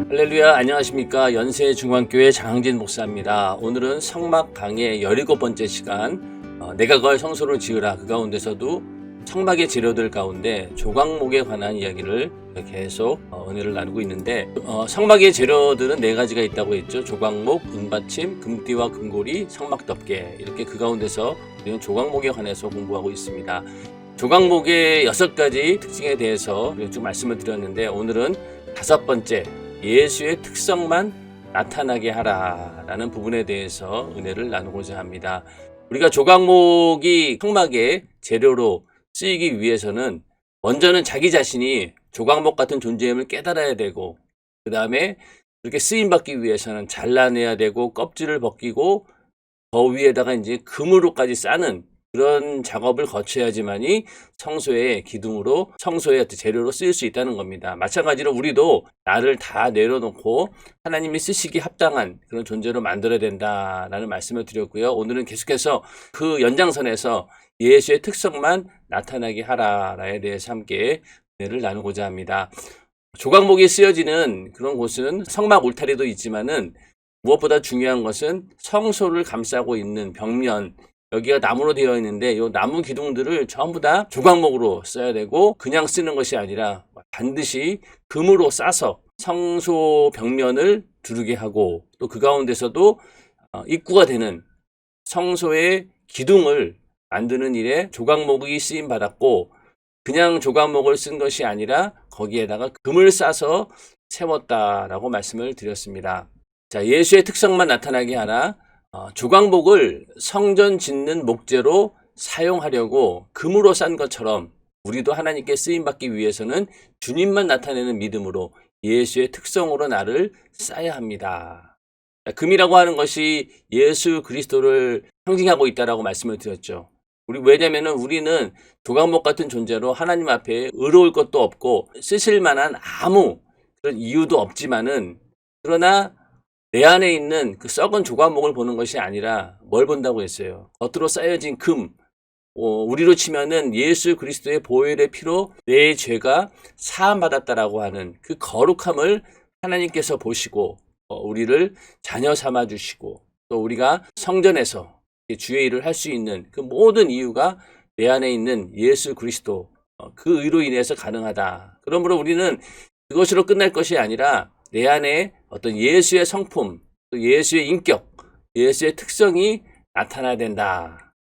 할렐루야, 안녕하십니까. 연세중앙교회 장항진 목사입니다. 오늘은 성막 강의 17번째 시간, 내가 걸 성소를 지으라. 그 가운데서도 성막의 재료들 가운데 조각목에 관한 이야기를 계속 은혜를 나누고 있는데, 성막의 재료들은 4가지가 있다고 했죠. 조각목, 은받침, 금띠와 금고리, 성막덮개. 이렇게 그 가운데서 우리는 조각목에 관해서 공부하고 있습니다. 조각목의 6가지 특징에 대해서 쭉 말씀을 드렸는데, 오늘은 5번째, 예수의 특성만 나타나게 하라 라는 부분에 대해서 은혜를 나누고자 합니다. 우리가 조각목이 성막의 재료로 쓰이기 위해서는 먼저는 자기 자신이 조각목 같은 존재임을 깨달아야 되고, 그 다음에 그렇게 쓰임받기 위해서는 잘라내야 되고, 껍질을 벗기고, 더 위에다가 이제 금으로까지 싸는 그런 작업을 거쳐야지만이 성소의 기둥으로, 성소의 재료로 쓰일 수 있다는 겁니다. 마찬가지로 우리도 나를 다 내려놓고 하나님이 쓰시기 합당한 그런 존재로 만들어야 된다라는 말씀을 드렸고요. 오늘은 계속해서 그 연장선에서 예수의 특성만 나타나게 하라에 대해서 함께 은혜를 나누고자 합니다. 조각목이 쓰여지는 그런 곳은 성막 울타리도 있지만은 무엇보다 중요한 것은 성소를 감싸고 있는 벽면, 여기가 나무로 되어 있는데 이 나무 기둥들을 전부 다 조각목으로 써야 되고, 그냥 쓰는 것이 아니라 반드시 금으로 싸서 성소 벽면을 두르게 하고, 또 그 가운데서도 입구가 되는 성소의 기둥을 만드는 일에 조각목이 쓰임 받았고, 그냥 조각목을 쓴 것이 아니라 거기에다가 금을 싸서 세웠다라고 말씀을 드렸습니다. 자, 예수의 특성만 나타나게 하라. 조각목을 성전 짓는 목재로 사용하려고 금으로 싼 것처럼 우리도 하나님께 쓰임받기 위해서는 주님만 나타내는 믿음으로 예수의 특성으로 나를 쌓아야 합니다. 금이라고 하는 것이 예수 그리스도를 상징하고 있다라고 말씀을 드렸죠. 왜냐면은 우리는 조각목 같은 존재로 하나님 앞에 의로울 것도 없고 쓰실 만한 아무 그런 이유도 없지만은, 그러나 내 안에 있는 그 썩은 조각목을 보는 것이 아니라 뭘 본다고 했어요? 겉으로 쌓여진 금, 우리로 치면은 예수 그리스도의 보혈의 피로 내 죄가 사함받았다라고 하는 그 거룩함을 하나님께서 보시고 우리를 자녀 삼아 주시고, 또 우리가 성전에서 주의 일을 할 수 있는 그 모든 이유가 내 안에 있는 예수 그리스도, 그 의로 인해서 가능하다. 그러므로 우리는 그것으로 끝날 것이 아니라 내 안에 어떤 예수의 성품, 또 예수의 인격, 예수의 특성이 나타나야 된다.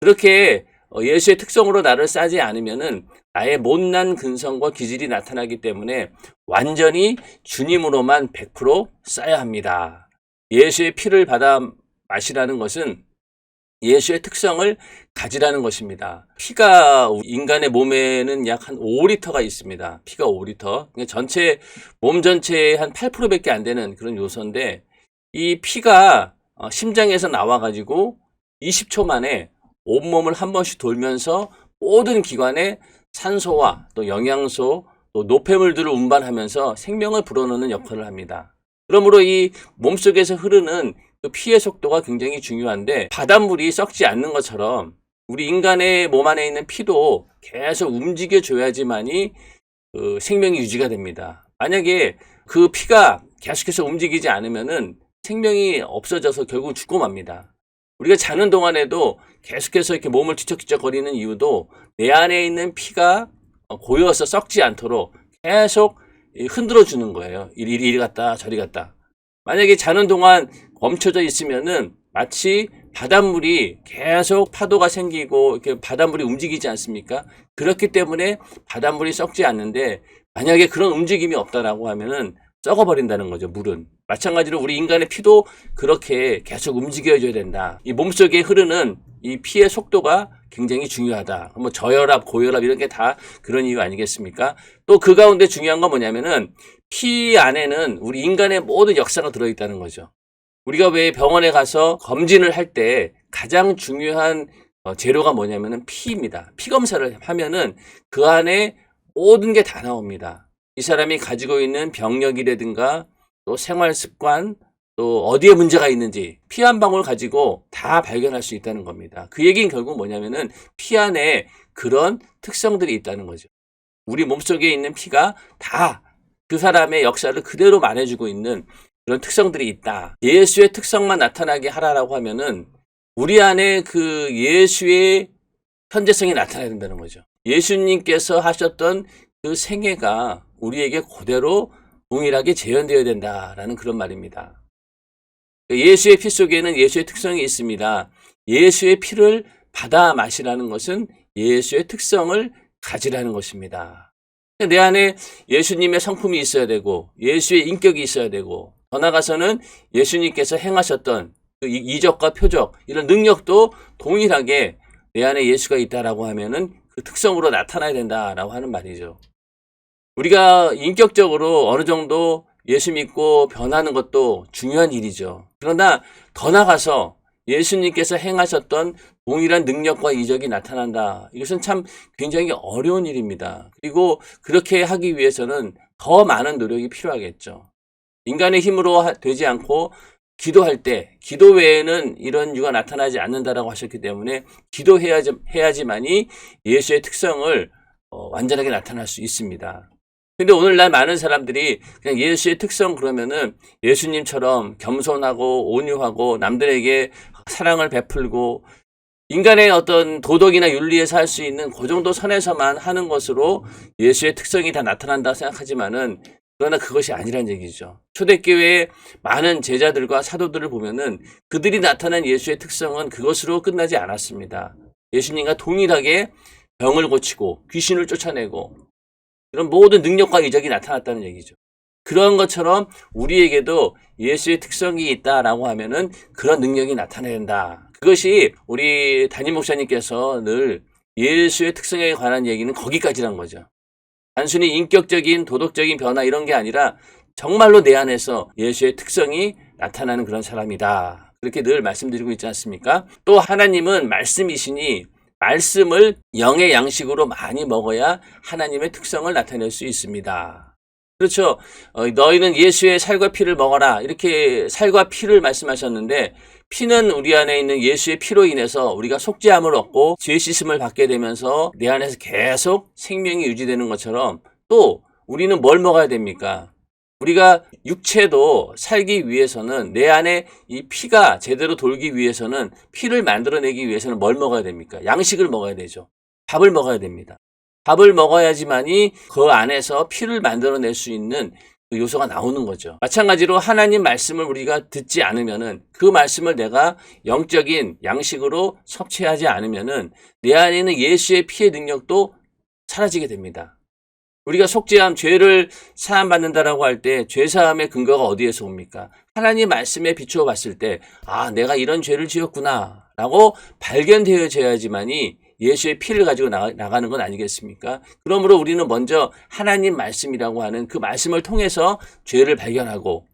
그렇게 예수의 특성으로 나를 싸지 않으면은 나의 못난 근성과 기질이 나타나기 때문에 완전히 주님으로만 100% 싸야 합니다. 예수의 피를 받아 마시라는 것은 예수의 특성을 가지라는 것입니다. 피가 인간의 몸에는 약 한 5리터가 있습니다. 피가 5리터. 전체, 몸 전체의 한 8%밖에 안 되는 그런 요소인데, 이 피가 심장에서 나와가지고 20초 만에 온몸을 한 번씩 돌면서 모든 기관에 산소와 또 영양소, 또 노폐물들을 운반하면서 생명을 불어넣는 역할을 합니다. 그러므로 이 몸속에서 흐르는 그 피의 속도가 굉장히 중요한데, 바닷물이 썩지 않는 것처럼 우리 인간의 몸 안에 있는 피도 계속 움직여줘야지만이 그 생명이 유지가 됩니다. 만약에 그 피가 계속해서 움직이지 않으면은 생명이 없어져서 결국 죽고 맙니다. 우리가 자는 동안에도 계속해서 이렇게 몸을 뒤척뒤척 거리는 이유도 내 안에 있는 피가 고여서 썩지 않도록 계속 흔들어 주는 거예요. 이리 갔다 저리 갔다. 만약에 자는 동안 멈춰져 있으면은 마치 바닷물이 계속 파도가 생기고 이렇게 바닷물이 움직이지 않습니까? 그렇기 때문에 바닷물이 썩지 않는데, 만약에 그런 움직임이 없다라고 하면은 썩어버린다는 거죠, 물은. 마찬가지로 우리 인간의 피도 그렇게 계속 움직여줘야 된다. 이 몸속에 흐르는 이 피의 속도가 굉장히 중요하다. 뭐 저혈압, 고혈압 이런 게 다 그런 이유 아니겠습니까? 또 그 가운데 중요한 건 뭐냐면은 피 안에는 우리 인간의 모든 역사가 들어있다는 거죠. 우리가 왜 병원에 가서 검진을 할 때 가장 중요한 재료가 뭐냐면은 피입니다. 피 검사를 하면은 그 안에 모든 게 다 나옵니다. 이 사람이 가지고 있는 병력이라든가 또 생활 습관, 또 어디에 문제가 있는지 피 한 방울 가지고 다 발견할 수 있다는 겁니다. 그 얘기는 결국 뭐냐면은 피 안에 그런 특성들이 있다는 거죠. 우리 몸속에 있는 피가 다 그 사람의 역사를 그대로 말해주고 있는 그런 특성들이 있다. 예수의 특성만 나타나게 하라라고 하면은 우리 안에 그 예수의 현재성이 나타나야 된다는 거죠. 예수님께서 하셨던 그 생애가 우리에게 그대로 동일하게 재현되어야 된다라는 그런 말입니다. 예수의 피 속에는 예수의 특성이 있습니다. 예수의 피를 받아 마시라는 것은 예수의 특성을 가지라는 것입니다. 내 안에 예수님의 성품이 있어야 되고 예수의 인격이 있어야 되고 더 나아가서는 예수님께서 행하셨던 그 이적과 표적 이런 능력도 동일하게 내 안에 예수가 있다라고 하면은 그 특성으로 나타나야 된다라고 하는 말이죠. 우리가 인격적으로 어느 정도 예수 믿고 변하는 것도 중요한 일이죠. 그러나 더 나아가서 예수님께서 행하셨던 동일한 능력과 이적이 나타난다. 이것은 참 굉장히 어려운 일입니다. 그리고 그렇게 하기 위해서는 더 많은 노력이 필요하겠죠. 인간의 힘으로 되지 않고 기도할 때 기도 외에는 이런 이유가 나타나지 않는다라고 하셨기 때문에 기도해야지만이 예수의 특성을 완전하게 나타날 수 있습니다. 근데 오늘날 많은 사람들이 그냥 예수의 특성 그러면은 예수님처럼 겸손하고 온유하고 남들에게 사랑을 베풀고 인간의 어떤 도덕이나 윤리에서 할 수 있는 그 정도 선에서만 하는 것으로 예수의 특성이 다 나타난다 생각하지만은 그러나 그것이 아니란 얘기죠. 초대교회의 많은 제자들과 사도들을 보면은 그들이 나타난 예수의 특성은 그것으로 끝나지 않았습니다. 예수님과 동일하게 병을 고치고 귀신을 쫓아내고 이런 모든 능력과 이적이 나타났다는 얘기죠. 그런 것처럼 우리에게도 예수의 특성이 있다라고 하면은 그런 능력이 나타나야 된다. 그것이 우리 담임 목사님께서 늘 예수의 특성에 관한 얘기는 거기까지란 거죠. 단순히 인격적인 도덕적인 변화 이런 게 아니라 정말로 내 안에서 예수의 특성이 나타나는 그런 사람이다. 그렇게 늘 말씀드리고 있지 않습니까? 또 하나님은 말씀이시니 말씀을 영의 양식으로 많이 먹어야 하나님의 특성을 나타낼 수 있습니다. 그렇죠. 너희는 예수의 살과 피를 먹어라. 이렇게 살과 피를 말씀하셨는데 피는 우리 안에 있는 예수의 피로 인해서 우리가 속죄함을 얻고 죄 씻음을 받게 되면서 내 안에서 계속 생명이 유지되는 것처럼 또 우리는 뭘 먹어야 됩니까? 우리가 육체도 살기 위해서는 내 안에 이 피가 제대로 돌기 위해서는 피를 만들어내기 위해서는 뭘 먹어야 됩니까? 양식을 먹어야 되죠. 밥을 먹어야 됩니다. 밥을 먹어야지만이 그 안에서 피를 만들어낼 수 있는 그 요소가 나오는 거죠. 마찬가지로 하나님 말씀을 우리가 듣지 않으면은 그 말씀을 내가 영적인 양식으로 섭취하지 않으면은 내 안에 있는 예수의 피의 능력도 사라지게 됩니다. 우리가 속죄함, 죄를 사함받는다라고 할 때 죄사함의 근거가 어디에서 옵니까? 하나님 말씀에 비추어 봤을 때 내가 이런 죄를 지었구나 라고 발견되어져야지만이 예수의 피를 가지고 나가는 건 아니겠습니까? 그러므로 우리는 먼저 하나님 말씀이라고 하는 그 말씀을 통해서 죄를 발견하고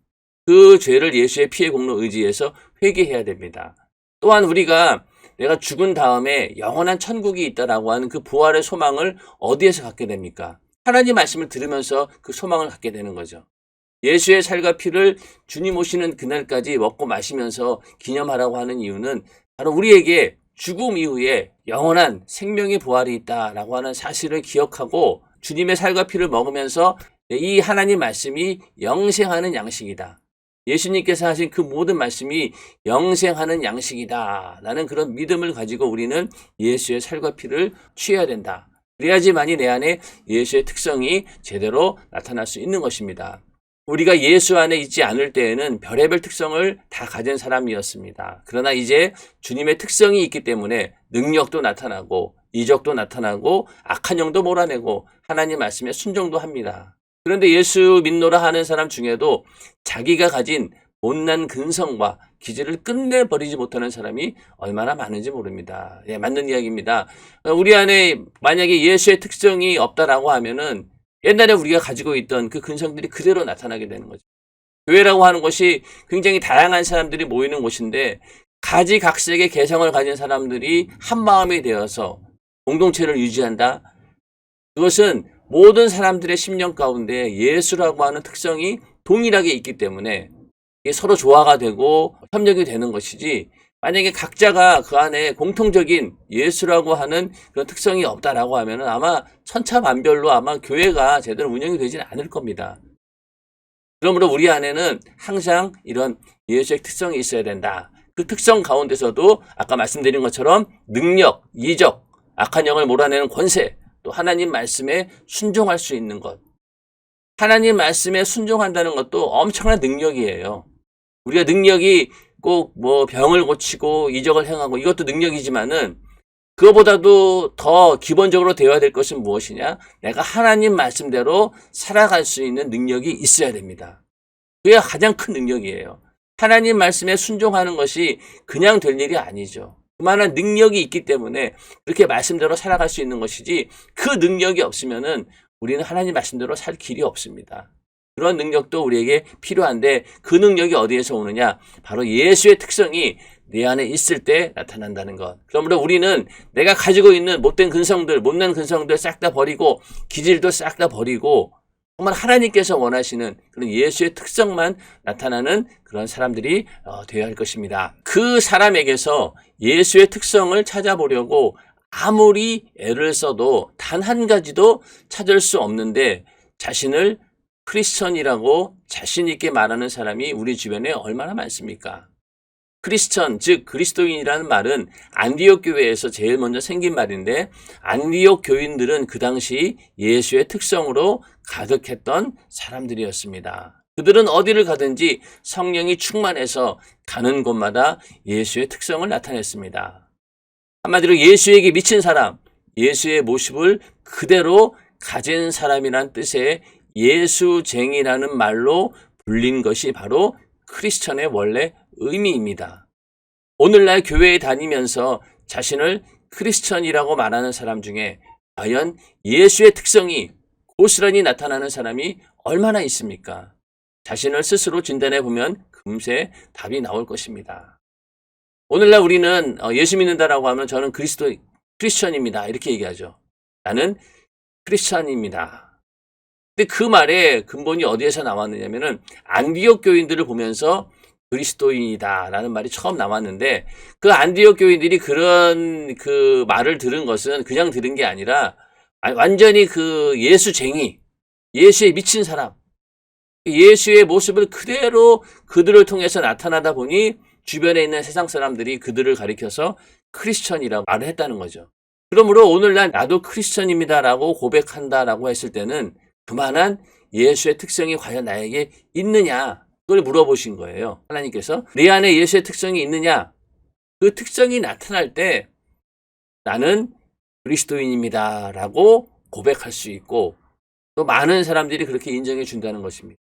그 죄를 예수의 피의 공로 의지해서 회개해야 됩니다. 또한 우리가 내가 죽은 다음에 영원한 천국이 있다라고 하는 그 부활의 소망을 어디에서 갖게 됩니까? 하나님 말씀을 들으면서 그 소망을 갖게 되는 거죠. 예수의 살과 피를 주님 오시는 그날까지 먹고 마시면서 기념하라고 하는 이유는 바로 우리에게 죽음 이후에 영원한 생명의 부활이 있다라고 하는 사실을 기억하고 주님의 살과 피를 먹으면서 이 하나님 말씀이 영생하는 양식이다. 예수님께서 하신 그 모든 말씀이 영생하는 양식이다. 라는 그런 믿음을 가지고 우리는 예수의 살과 피를 취해야 된다. 그래야지만이 내 안에 예수의 특성이 제대로 나타날 수 있는 것입니다. 우리가 예수 안에 있지 않을 때에는 별의별 특성을 다 가진 사람이었습니다. 그러나 이제 주님의 특성이 있기 때문에 능력도 나타나고 이적도 나타나고 악한 영도 몰아내고 하나님 말씀에 순종도 합니다. 그런데 예수 믿노라 하는 사람 중에도 자기가 가진 못난 근성과 기질을 끝내버리지 못하는 사람이 얼마나 많은지 모릅니다. 예, 맞는 이야기입니다. 우리 안에 만약에 예수의 특성이 없다라고 하면은 옛날에 우리가 가지고 있던 그 근성들이 그대로 나타나게 되는 거죠. 교회라고 하는 것이 굉장히 다양한 사람들이 모이는 곳인데 가지각색의 개성을 가진 사람들이 한 마음이 되어서 공동체를 유지한다. 그것은 모든 사람들의 심령 가운데 예수라고 하는 특성이 동일하게 있기 때문에 서로 조화가 되고 협력이 되는 것이지 만약에 각자가 그 안에 공통적인 예수라고 하는 그런 특성이 없다라고 하면은 아마 천차만별로 아마 교회가 제대로 운영이 되지는 않을 겁니다. 그러므로 우리 안에는 항상 이런 예수의 특성이 있어야 된다. 그 특성 가운데서도 아까 말씀드린 것처럼 능력, 이적, 악한 영을 몰아내는 권세, 또 하나님 말씀에 순종할 수 있는 것. 하나님 말씀에 순종한다는 것도 엄청난 능력이에요. 우리가 능력이 꼭 뭐 병을 고치고 이적을 행하고 이것도 능력이지만은 그거보다도 더 기본적으로 되어야 될 것은 무엇이냐? 내가 하나님 말씀대로 살아갈 수 있는 능력이 있어야 됩니다. 그게 가장 큰 능력이에요. 하나님 말씀에 순종하는 것이 그냥 될 일이 아니죠. 그만한 능력이 있기 때문에 그렇게 말씀대로 살아갈 수 있는 것이지 그 능력이 없으면은 우리는 하나님 말씀대로 살 길이 없습니다. 그런 능력도 우리에게 필요한데 그 능력이 어디에서 오느냐? 바로 예수의 특성이 내 안에 있을 때 나타난다는 것. 그러므로 우리는 내가 가지고 있는 못된 근성들, 못난 근성들 싹 다 버리고 기질도 싹 다 버리고 정말 하나님께서 원하시는 그런 예수의 특성만 나타나는 그런 사람들이 되어야 할 것입니다. 그 사람에게서 예수의 특성을 찾아보려고 아무리 애를 써도 단 한 가지도 찾을 수 없는데 자신을 크리스천이라고 자신 있게 말하는 사람이 우리 주변에 얼마나 많습니까? 크리스천, 즉 그리스도인이라는 말은 안디옥 교회에서 제일 먼저 생긴 말인데 안디옥 교인들은 그 당시 예수의 특성으로 가득했던 사람들이었습니다. 그들은 어디를 가든지 성령이 충만해서 가는 곳마다 예수의 특성을 나타냈습니다. 한마디로 예수에게 미친 사람, 예수의 모습을 그대로 가진 사람이란 뜻의 예수쟁이라는 말로 불린 것이 바로 크리스천의 원래 의미입니다. 오늘날 교회에 다니면서 자신을 크리스천이라고 말하는 사람 중에 과연 예수의 특성이 고스란히 나타나는 사람이 얼마나 있습니까? 자신을 스스로 진단해 보면 금세 답이 나올 것입니다. 오늘날 우리는 예수 믿는다라고 하면 저는 크리스천입니다. 이렇게 얘기하죠. 나는 크리스천입니다. 근데 그 말의 근본이 어디에서 나왔느냐면은 안디옥 교인들을 보면서 그리스도인이다라는 말이 처음 나왔는데 그 안디옥 교인들이 그런 그 말을 들은 것은 그냥 들은 게 아니라 완전히 그 예수쟁이, 예수에 미친 사람, 예수의 모습을 그대로 그들을 통해서 나타나다 보니 주변에 있는 세상 사람들이 그들을 가리켜서 크리스천이라고 말을 했다는 거죠. 그러므로 오늘날 나도 크리스천입니다라고 고백한다라고 했을 때는 그만한 예수의 특성이 과연 나에게 있느냐 그걸 물어보신 거예요. 하나님께서 내 안에 예수의 특성이 있느냐 그 특성이 나타날 때 나는 그리스도인입니다 라고 고백할 수 있고 또 많은 사람들이 그렇게 인정해 준다는 것입니다.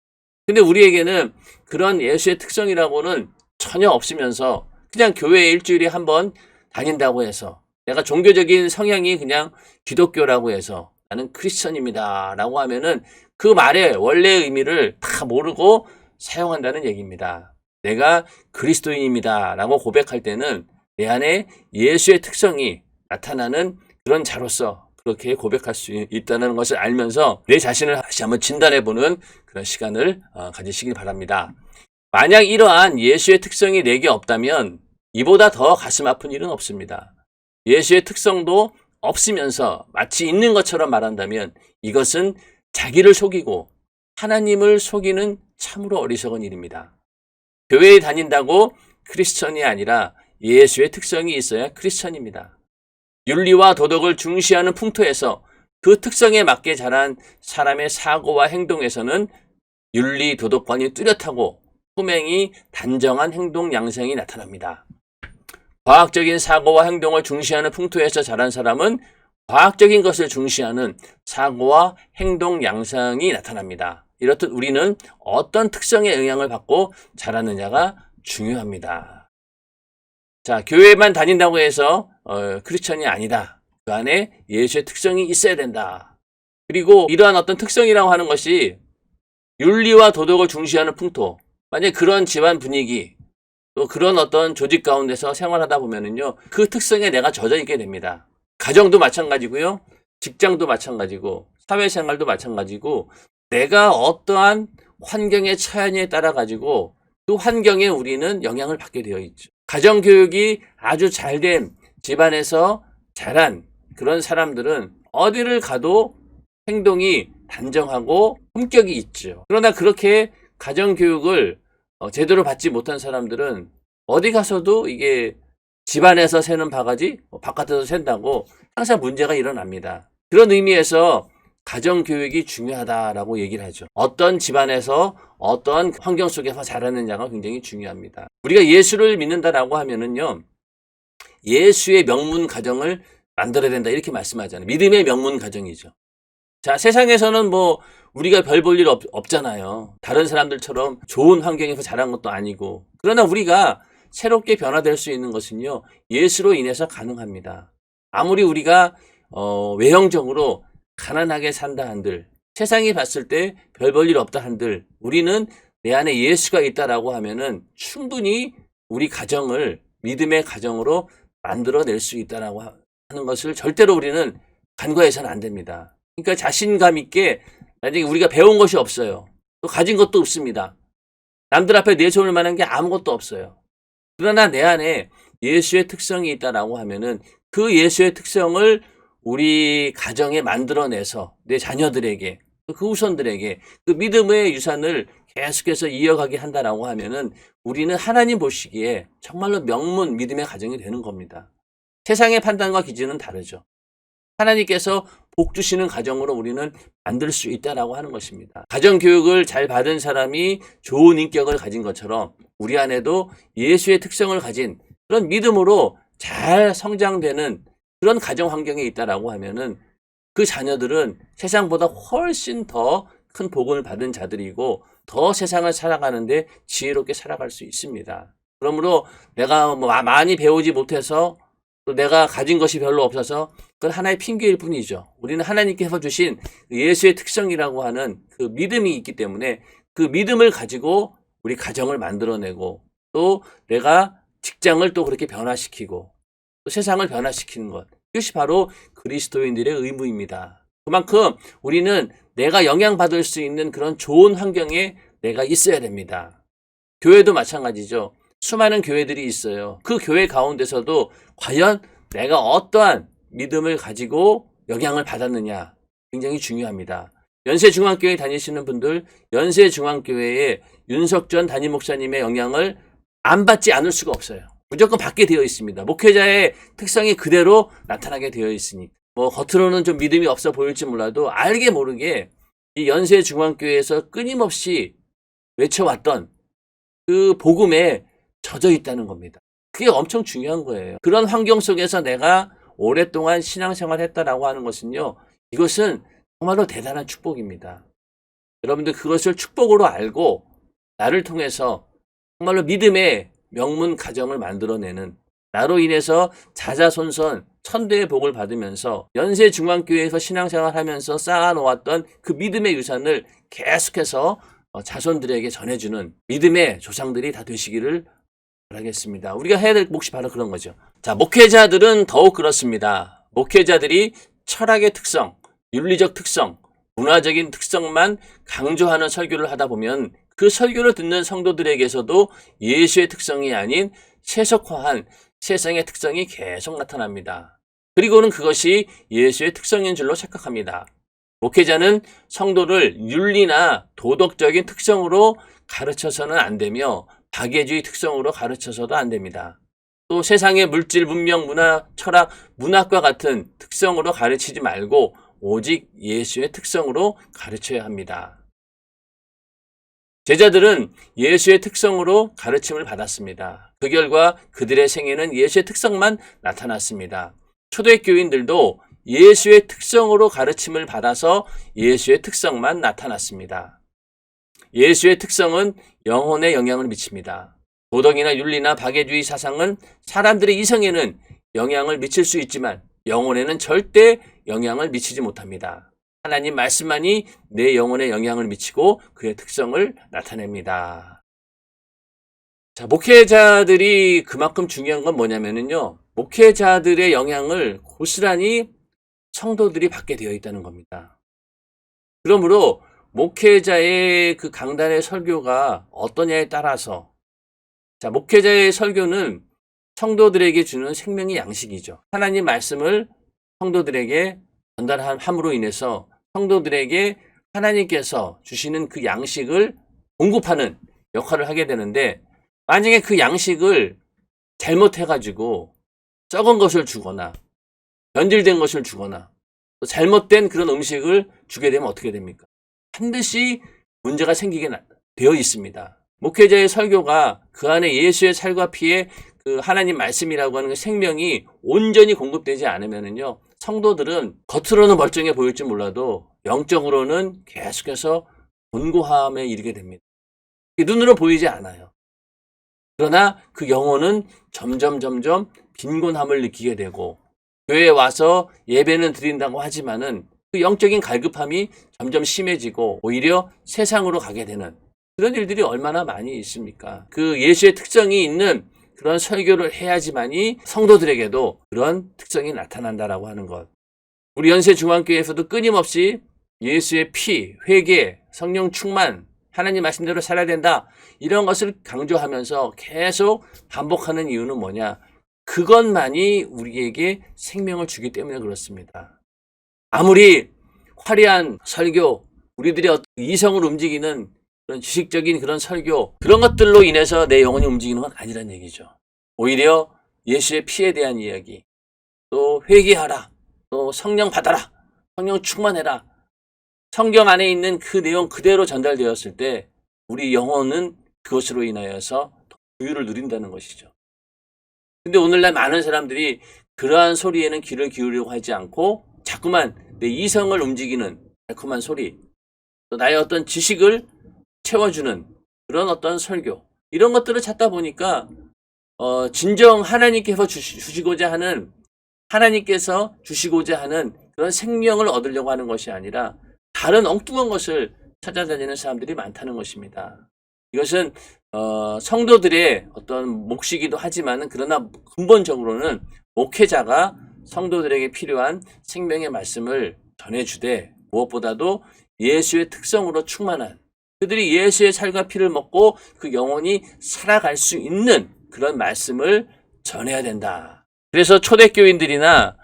근데 우리에게는 그런 예수의 특성이라고는 전혀 없으면서 그냥 교회에 일주일에 한 번 다닌다고 해서 내가 종교적인 성향이 그냥 기독교라고 해서 나는 크리스천입니다 라고 하면은 그 말의 원래 의미를 다 모르고 사용한다는 얘기입니다. 내가 그리스도인입니다 라고 고백할 때는 내 안에 예수의 특성이 나타나는 그런 자로서 그렇게 고백할 수 있다는 것을 알면서 내 자신을 다시 한번 진단해보는 그런 시간을 가지시길 바랍니다. 만약 이러한 예수의 특성이 내게 없다면 이보다 더 가슴 아픈 일은 없습니다. 예수의 특성도 없으면서 마치 있는 것처럼 말한다면 이것은 자기를 속이고 하나님을 속이는 참으로 어리석은 일입니다. 교회에 다닌다고 크리스천이 아니라 예수의 특성이 있어야 크리스천입니다. 윤리와 도덕을 중시하는 풍토에서 그 특성에 맞게 자란 사람의 사고와 행동에서는 윤리 도덕관이 뚜렷하고 품행이 단정한 행동 양상이 나타납니다. 과학적인 사고와 행동을 중시하는 풍토에서 자란 사람은 과학적인 것을 중시하는 사고와 행동 양상이 나타납니다. 이렇듯 우리는 어떤 특성의 영향을 받고 자라느냐가 중요합니다. 자, 교회만 다닌다고 해서 크리스천이 아니다. 그 안에 예수의 특성이 있어야 된다. 그리고 이러한 어떤 특성이라고 하는 것이 윤리와 도덕을 중시하는 풍토, 만약 그런 집안 분위기, 또 그런 어떤 조직 가운데서 생활하다 보면은요, 그 특성에 내가 젖어 있게 됩니다. 가정도 마찬가지고요, 직장도 마찬가지고, 사회생활도 마찬가지고, 내가 어떠한 환경에 처하느냐에 따라 가지고 그 환경에 우리는 영향을 받게 되어 있죠. 가정교육이 아주 잘된 집안에서 자란 그런 사람들은 어디를 가도 행동이 단정하고 품격이 있죠. 그러나 그렇게 가정교육을 제대로 받지 못한 사람들은 어디 가서도 이게 집안에서 새는 바가지 바깥에서 샌다고 항상 문제가 일어납니다. 그런 의미에서 가정교육이 중요하다라고 얘기를 하죠. 어떤 집안에서 어떤 환경 속에서 자라느냐가 굉장히 중요합니다. 우리가 예수를 믿는다라고 하면은요, 예수의 명문 가정을 만들어야 된다 이렇게 말씀하잖아요. 믿음의 명문 가정이죠. 자, 세상에서는 뭐 우리가 별 볼 일 없잖아요. 다른 사람들처럼 좋은 환경에서 자란 것도 아니고. 그러나 우리가 새롭게 변화될 수 있는 것은요, 예수로 인해서 가능합니다. 아무리 우리가 외형적으로 가난하게 산다 한들, 세상이 봤을 때 별 볼 일 없다 한들, 우리는 내 안에 예수가 있다라고 하면은 충분히 우리 가정을 믿음의 가정으로 만들어낼 수 있다라고 하는 것을 절대로 우리는 간과해서는 안 됩니다. 그러니까 자신감 있게, 만약에 우리가 배운 것이 없어요. 또 가진 것도 없습니다. 남들 앞에 내세울 만한 게 아무것도 없어요. 그러나 내 안에 예수의 특성이 있다라고 하면은 그 예수의 특성을 우리 가정에 만들어내서 내 자녀들에게, 그 후손들에게 그 믿음의 유산을 계속해서 이어가게 한다라고 하면은 우리는 하나님 보시기에 정말로 명문 믿음의 가정이 되는 겁니다. 세상의 판단과 기준은 다르죠. 하나님께서 복 주시는 가정으로 우리는 만들 수 있다라고 하는 것입니다. 가정교육을 잘 받은 사람이 좋은 인격을 가진 것처럼 우리 안에도 예수의 특성을 가진 그런 믿음으로 잘 성장되는 그런 가정 환경에 있다라고 하면은 그 자녀들은 세상보다 훨씬 더 큰 복을 받은 자들이고 더 세상을 살아가는데 지혜롭게 살아갈 수 있습니다. 그러므로 내가 많이 배우지 못해서 또 내가 가진 것이 별로 없어서 그건 하나의 핑계일 뿐이죠. 우리는 하나님께서 주신 예수의 특성이라고 하는 그 믿음이 있기 때문에 그 믿음을 가지고 우리 가정을 만들어내고 또 내가 직장을 또 그렇게 변화시키고 또 세상을 변화시키는 것. 이것이 바로 그리스도인들의 의무입니다. 그만큼 우리는 내가 영향받을 수 있는 그런 좋은 환경에 내가 있어야 됩니다. 교회도 마찬가지죠. 수많은 교회들이 있어요. 그 교회 가운데서도 과연 내가 어떠한 믿음을 가지고 영향을 받았느냐 굉장히 중요합니다. 연세중앙교회 다니시는 분들 연세중앙교회에 윤석전 담임 목사님의 영향을 안 받지 않을 수가 없어요. 무조건 받게 되어 있습니다. 목회자의 특성이 그대로 나타나게 되어 있으니 뭐 겉으로는 좀 믿음이 없어 보일지 몰라도 알게 모르게 이 연세중앙교회에서 끊임없이 외쳐왔던 그 복음에 젖어 있다는 겁니다. 그게 엄청 중요한 거예요. 그런 환경 속에서 내가 오랫동안 신앙생활을 했다라고 하는 것은요, 이것은 정말로 대단한 축복입니다. 여러분들 그것을 축복으로 알고 나를 통해서 정말로 믿음의 명문 가정을 만들어내는, 나로 인해서 자자손손 천대의 복을 받으면서 연세중앙교회에서 신앙생활하면서 쌓아놓았던 그 믿음의 유산을 계속해서 자손들에게 전해주는 믿음의 조상들이 다 되시기를 바라겠습니다. 우리가 해야 될 몫이 바로 그런 거죠. 자, 목회자들은 더욱 그렇습니다. 목회자들이 철학의 특성, 윤리적 특성, 문화적인 특성만 강조하는 설교를 하다 보면 그 설교를 듣는 성도들에게서도 예수의 특성이 아닌 세속화한 세상의 특성이 계속 나타납니다. 그리고는 그것이 예수의 특성인 줄로 착각합니다. 목회자는 성도를 윤리나 도덕적인 특성으로 가르쳐서는 안 되며 박애주의 특성으로 가르쳐서도 안 됩니다. 또 세상의 물질, 문명, 문화, 철학, 문학과 같은 특성으로 가르치지 말고 오직 예수의 특성으로 가르쳐야 합니다. 제자들은 예수의 특성으로 가르침을 받았습니다. 그 결과 그들의 생애는 예수의 특성만 나타났습니다. 초대교인들도 예수의 특성으로 가르침을 받아서 예수의 특성만 나타났습니다. 예수의 특성은 영혼에 영향을 미칩니다. 도덕이나 윤리나 박애주의 사상은 사람들의 이성에는 영향을 미칠 수 있지만 영혼에는 절대 영향을 미치지 못합니다. 하나님 말씀만이 내 영혼에 영향을 미치고 그의 특성을 나타냅니다. 자, 목회자들이 그만큼 중요한 건 뭐냐면요. 목회자들의 영향을 고스란히 성도들이 받게 되어 있다는 겁니다. 그러므로 목회자의 그 강단의 설교가 어떠냐에 따라서, 자, 목회자의 설교는 성도들에게 주는 생명의 양식이죠. 하나님 말씀을 성도들에게 전달함으로 인해서 성도들에게 하나님께서 주시는 그 양식을 공급하는 역할을 하게 되는데, 만약에 그 양식을 잘못해가지고 썩은 것을 주거나 변질된 것을 주거나 또 잘못된 그런 음식을 주게 되면 어떻게 됩니까? 반드시 문제가 생기게 되어 있습니다. 목회자의 설교가 그 안에 예수의 살과 피의 그 하나님 말씀이라고 하는 그 생명이 온전히 공급되지 않으면은요, 성도들은 겉으로는 멀쩡해 보일지 몰라도 영적으로는 계속해서 곤고함에 이르게 됩니다. 눈으로 보이지 않아요. 그러나 그 영혼은 점점 빈곤함을 느끼게 되고, 교회에 와서 예배는 드린다고 하지만은 그 영적인 갈급함이 점점 심해지고 오히려 세상으로 가게 되는 그런 일들이 얼마나 많이 있습니까? 그 예수의 특성이 있는 그런 설교를 해야지만이 성도들에게도 그런 특성이 나타난다라고 하는 것. 우리 연세중앙교회에서도 끊임없이 예수의 피, 회개, 성령 충만, 하나님 말씀대로 살아야 된다, 이런 것을 강조하면서 계속 반복하는 이유는 뭐냐? 그것만이 우리에게 생명을 주기 때문에 그렇습니다. 아무리 화려한 설교, 우리들의 어떤 이성을 움직이는 그런 지식적인 그런 설교, 그런 것들로 인해서 내 영혼이 움직이는 건 아니란 얘기죠. 오히려 예수의 피에 대한 이야기, 또 회개하라, 또 성령 받아라, 성령 충만해라, 성경 안에 있는 그 내용 그대로 전달되었을 때 우리 영혼은 그것으로 인하여서 부유를 누린다는 것이죠. 근데 오늘날 많은 사람들이 그러한 소리에는 귀를 기울이려고 하지 않고 자꾸만 내 이성을 움직이는 달콤한 소리, 또 나의 어떤 지식을 채워주는 그런 어떤 설교, 이런 것들을 찾다 보니까 진정 하나님께서 주시고자 하는, 하나님께서 주시고자 하는 그런 생명을 얻으려고 하는 것이 아니라 다른 엉뚱한 것을 찾아다니는 사람들이 많다는 것입니다. 이것은 성도들의 어떤 몫이기도 하지만은, 그러나 근본적으로는 목회자가 성도들에게 필요한 생명의 말씀을 전해주되, 무엇보다도 예수의 특성으로 충만한, 그들이 예수의 살과 피를 먹고 그 영혼이 살아갈 수 있는 그런 말씀을 전해야 된다. 그래서 초대교인들이나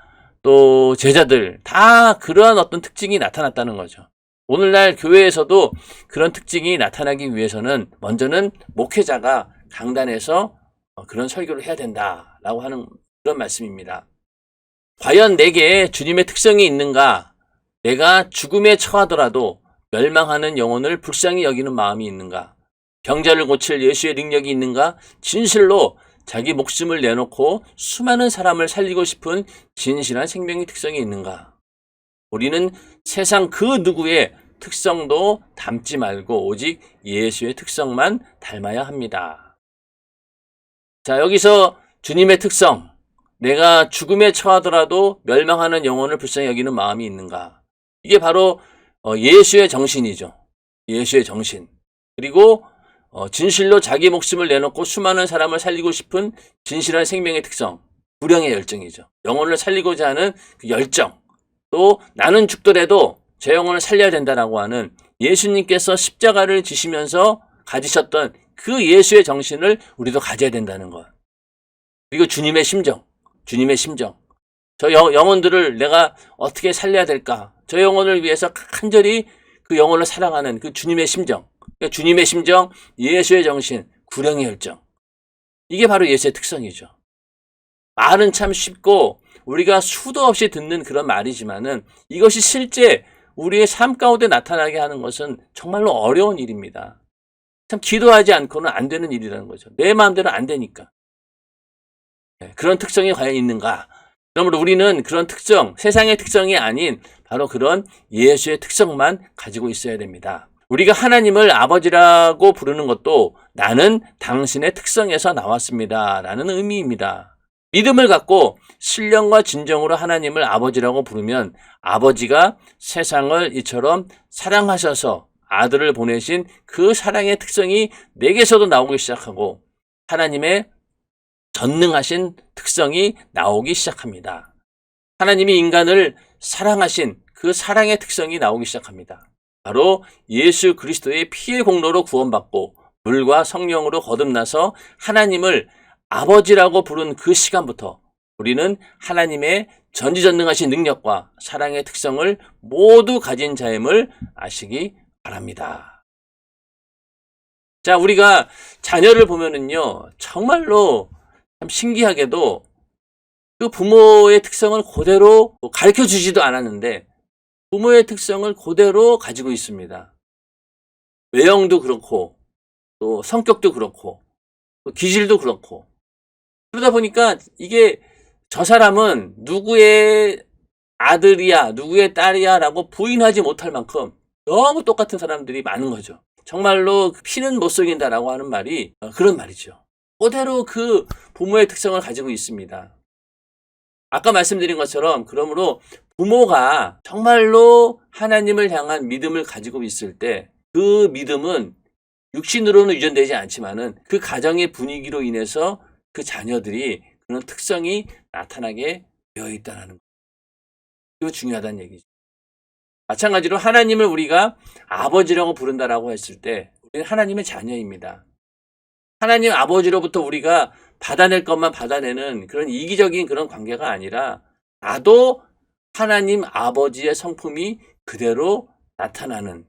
또 제자들 다 그러한 어떤 특징이 나타났다는 거죠. 오늘날 교회에서도 그런 특징이 나타나기 위해서는 먼저는 목회자가 강단에서 그런 설교를 해야 된다라고 하는 그런 말씀입니다. 과연 내게 주님의 특성이 있는가? 내가 죽음에 처하더라도 멸망하는 영혼을 불쌍히 여기는 마음이 있는가? 병자를 고칠 예수의 능력이 있는가? 진실로 자기 목숨을 내놓고 수많은 사람을 살리고 싶은 진실한 생명의 특성이 있는가? 우리는 세상 그 누구의 특성도 닮지 말고 오직 예수의 특성만 닮아야 합니다. 자, 여기서 주님의 특성, 내가 죽음에 처하더라도 멸망하는 영혼을 불쌍히 여기는 마음이 있는가? 이게 바로 예수의 정신이죠. 예수의 정신. 그리고 진실로 자기 목숨을 내놓고 수많은 사람을 살리고 싶은 진실한 생명의 특성, 불량의 열정이죠. 영혼을 살리고자 하는 그 열정, 또 나는 죽더라도 제 영혼을 살려야 된다라고 하는 예수님께서 십자가를 지시면서 가지셨던 그 예수의 정신을 우리도 가져야 된다는 것. 그리고 주님의 심정, 저 영혼들을 내가 어떻게 살려야 될까? 저 영혼을 위해서 간절히 그 영혼을 사랑하는 그 주님의 심정, 주님의 심정, 예수의 정신, 구령의 열정. 이게 바로 예수의 특성이죠. 말은 참 쉽고 우리가 수도 없이 듣는 그런 말이지만은 이것이 실제 우리의 삶 가운데 나타나게 하는 것은 정말로 어려운 일입니다. 참 기도하지 않고는 안 되는 일이라는 거죠. 내 마음대로 안 되니까. 그런 특성이 과연 있는가? 그러므로 우리는 그런 특성, 세상의 특성이 아닌 바로 그런 예수의 특성만 가지고 있어야 됩니다. 우리가 하나님을 아버지라고 부르는 것도 나는 당신의 특성에서 나왔습니다 라는 의미입니다. 믿음을 갖고 신령과 진정으로 하나님을 아버지라고 부르면 아버지가 세상을 이처럼 사랑하셔서 아들을 보내신 그 사랑의 특성이 내게서도 나오기 시작하고 하나님의 전능하신 특성이 나오기 시작합니다. 하나님이 인간을 사랑하신 그 사랑의 특성이 나오기 시작합니다. 바로 예수 그리스도의 피의 공로로 구원받고 물과 성령으로 거듭나서 하나님을 아버지라고 부른 그 시간부터 우리는 하나님의 전지전능하신 능력과 사랑의 특성을 모두 가진 자임을 아시기 바랍니다. 자, 우리가 자녀를 보면은요, 정말로 참 신기하게도 그 부모의 특성을 그대로 가르쳐 주지도 않았는데 부모의 특성을 그대로 가지고 있습니다. 외형도 그렇고 또 성격도 그렇고 또 기질도 그렇고, 그러다 보니까 이게 저 사람은 누구의 아들이야, 누구의 딸이야 라고 부인하지 못할 만큼 너무 똑같은 사람들이 많은 거죠. 정말로 피는 못 속인다라고 하는 말이 그런 말이죠. 그대로 그 부모의 특성을 가지고 있습니다. 아까 말씀드린 것처럼 그러므로 부모가 정말로 하나님을 향한 믿음을 가지고 있을 때 그 믿음은 육신으로는 유전되지 않지만은 그 가정의 분위기로 인해서 그 자녀들이 그런 특성이 나타나게 되어 있다는 거. 이거 중요하다는 얘기죠. 마찬가지로 하나님을 우리가 아버지라고 부른다라고 했을 때 우리는 하나님의 자녀입니다. 하나님 아버지로부터 우리가 받아낼 것만 받아내는 그런 이기적인 그런 관계가 아니라 나도 하나님 아버지의 성품이 그대로 나타나는,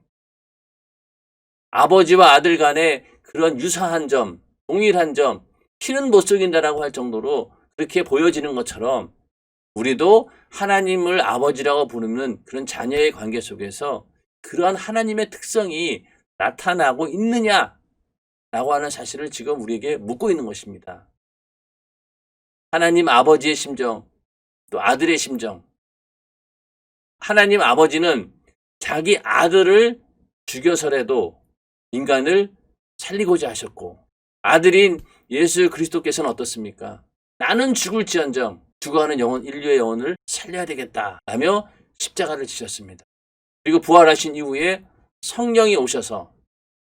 아버지와 아들 간의 그런 유사한 점, 동일한 점, 피는 못 속인다라고 할 정도로 그렇게 보여지는 것처럼 우리도 하나님을 아버지라고 부르는 그런 자녀의 관계 속에서 그러한 하나님의 특성이 나타나고 있느냐라고 하는 사실을 지금 우리에게 묻고 있는 것입니다. 하나님 아버지의 심정, 또 아들의 심정. 하나님 아버지는 자기 아들을 죽여서라도 인간을 살리고자 하셨고, 아들인 예수 그리스도께서는 어떻습니까? 나는 죽을지언정 죽어가는 영혼, 인류의 영혼을 살려야 되겠다 라며 십자가를 지셨습니다. 그리고 부활하신 이후에 성령이 오셔서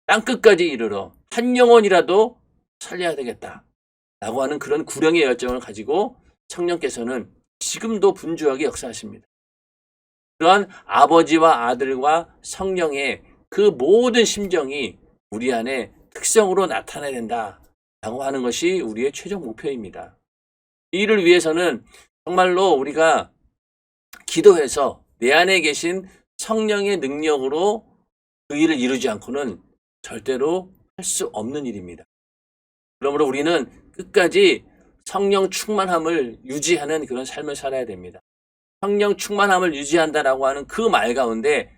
땅끝까지 이르러 한 영혼이라도 살려야 되겠다 라고 하는 그런 구령의 열정을 가지고 성령께서는 지금도 분주하게 역사하십니다. 그러한 아버지와 아들과 성령의 그 모든 심정이 우리 안에 특성으로 나타나야 된다라고 하는 것이 우리의 최종 목표입니다. 이를 위해서는 정말로 우리가 기도해서 내 안에 계신 성령의 능력으로 그 일을 이루지 않고는 절대로 할 수 없는 일입니다. 그러므로 우리는 끝까지 성령 충만함을 유지하는 그런 삶을 살아야 됩니다. 성령 충만함을 유지한다라고 하는 그 말 가운데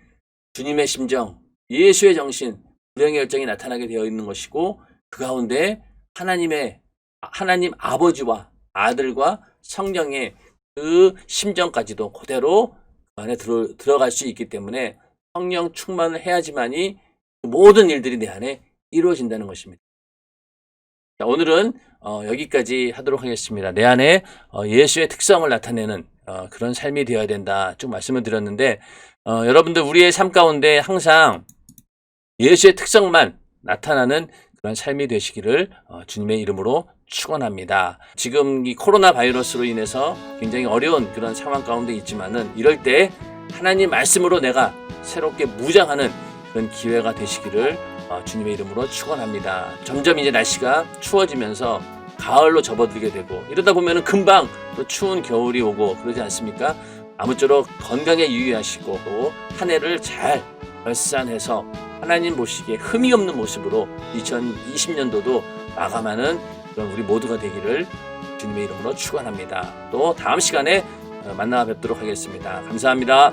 주님의 심정, 예수의 정신, 불행의 열정이 나타나게 되어 있는 것이고, 그 가운데 하나님 아버지와 아들과 성령의 그 심정까지도 그대로 그 안에 들어갈 수 있기 때문에 성령 충만을 해야지만이 모든 일들이 내 안에 이루어진다는 것입니다. 자, 오늘은 여기까지 하도록 하겠습니다. 내 안에 예수의 특성을 나타내는 그런 삶이 되어야 된다 쭉 말씀을 드렸는데, 여러분들 우리의 삶 가운데 항상 예수의 특성만 나타나는 그런 삶이 되시기를 주님의 이름으로 축원합니다. 지금 이 코로나 바이러스로 인해서 굉장히 어려운 그런 상황 가운데 있지만은 이럴 때 하나님 말씀으로 내가 새롭게 무장하는 그런 기회가 되시기를 주님의 이름으로 축원합니다. 점점 이제 날씨가 추워지면서 가을로 접어들게 되고 이러다 보면은 금방 또 추운 겨울이 오고 그러지 않습니까? 아무쪼록 건강에 유의하시고 또 한 해를 잘 결산해서 하나님 보시기에 흠이 없는 모습으로 2020년도도 마감하는 그런 우리 모두가 되기를 주님의 이름으로 축원합니다. 또 다음 시간에 만나 뵙도록 하겠습니다. 감사합니다.